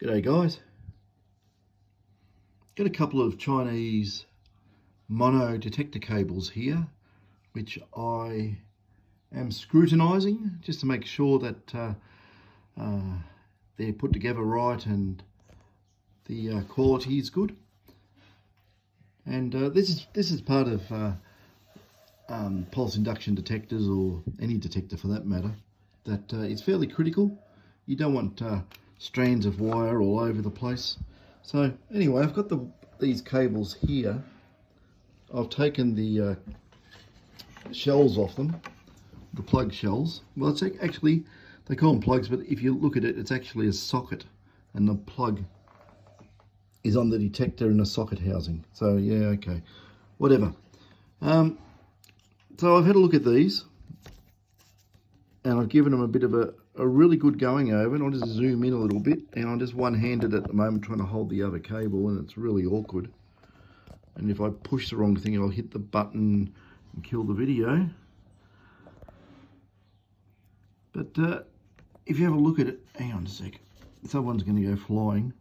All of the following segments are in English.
G'day guys. Got a couple of Chinese mono detector cables here, which I am scrutinising just to make sure that they're put together right and the quality is good. And this is part of pulse induction detectors, or any detector for that matter, that it's fairly critical. You don't want strands of wire all over the place. So anyway, I've got these cables here. I've taken the shells off them, the plug shells. Well, it's actually, they call them plugs, but if you look at it, it's actually a socket, and the plug is on the detector in a socket housing. So yeah, okay, whatever. So I've had a look at these, and I've given them a bit of a really good going over, and I'll just zoom in a little bit, and I'm just one-handed at the moment trying to hold the other cable, and it's really awkward. And if I push the wrong thing, I'll hit the button and kill the video. But if you have a look at it, hang on a sec, someone's going to go flying.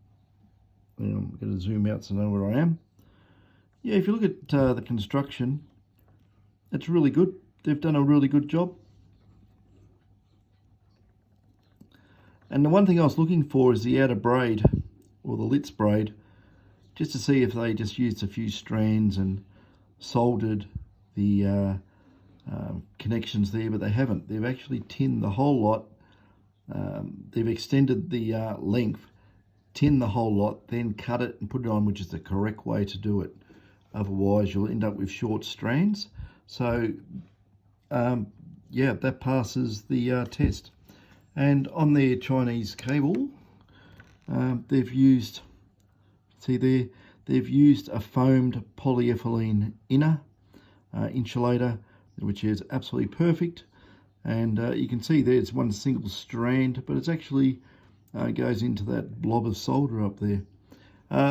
I'm going to zoom out so I know where I am. Yeah, if you look at the construction, it's really good. They've done a really good job. And the one thing I was looking for is the outer braid, or the Litz braid, just to see if they just used a few strands and soldered the connections there, but they haven't. They've actually tinned the whole lot. They've extended the length, tin the whole lot, then cut it and put it on, which is the correct way to do it. Otherwise, you'll end up with short strands. So, yeah, that passes the test. And on their Chinese cable, they've used, see there, they've used a foamed polyethylene inner insulator, which is absolutely perfect. And you can see there it's one single strand, but it's actually goes into that blob of solder up there.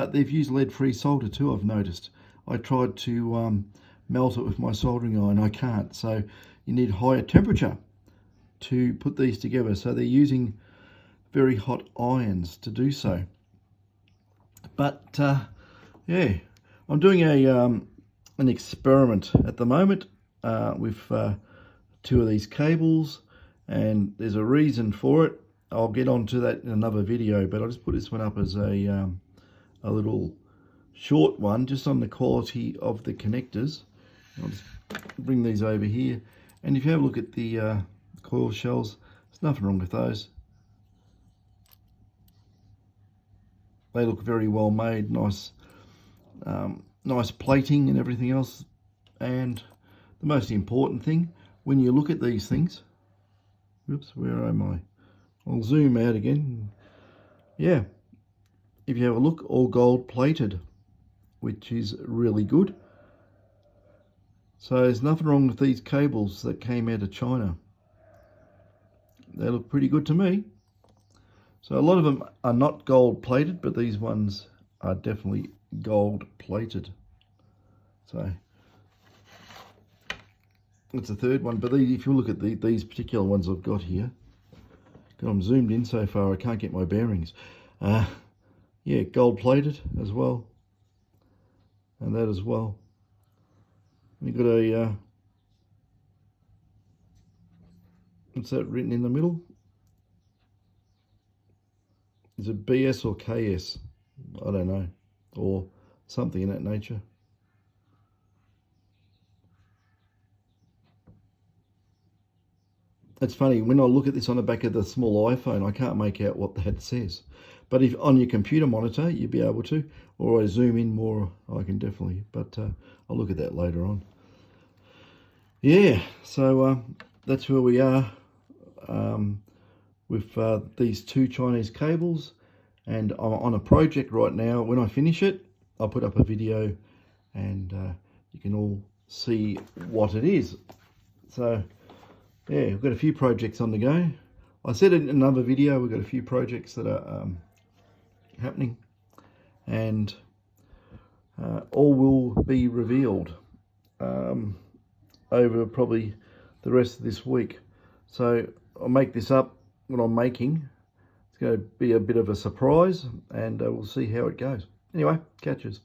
They've used lead-free solder too, I've noticed. I tried to melt it with my soldering iron. I can't. So you need higher temperature to put these together. So they're using very hot irons to do so. But yeah, I'm doing an experiment at the moment with two of these cables, and there's a reason for it. I'll get onto that in another video, but I'll just put this one up as a little short one, just on the quality of the connectors. I'll just bring these over here, and if you have a look at the coil shells, there's nothing wrong with those. They look very well made, nice, nice plating and everything else. And the most important thing, when you look at these things, oops, where am I? I'll zoom out again. Yeah, if you have a look, all gold plated, which is really good. So there's nothing wrong with these cables that came out of China. They look pretty good to me. So a lot of them are not gold plated, but these ones are definitely gold plated. So that's the third one. But if you look at these particular ones I've got here, God, I'm zoomed in so far I can't get my bearings. Yeah, gold plated as well, and that as well. You've got a what's that written in the middle? Is it BS or KS? I don't know, or something in that nature. It's funny, when I look at this on the back of the small iPhone, I can't make out what that says. But if on your computer monitor, you'd be able to, or I zoom in more, I can definitely, but I'll look at that later on. Yeah, so that's where we are with these two Chinese cables, and I'm on a project right now. When I finish it, I'll put up a video, and you can all see what it is. So yeah, we've got a few projects on the go. I said in another video, we've got a few projects that are happening, and all will be revealed over probably the rest of this week. So I'll make this up, what I'm making, It's going to be a bit of a surprise, and we'll see how it goes. Anyway, catches.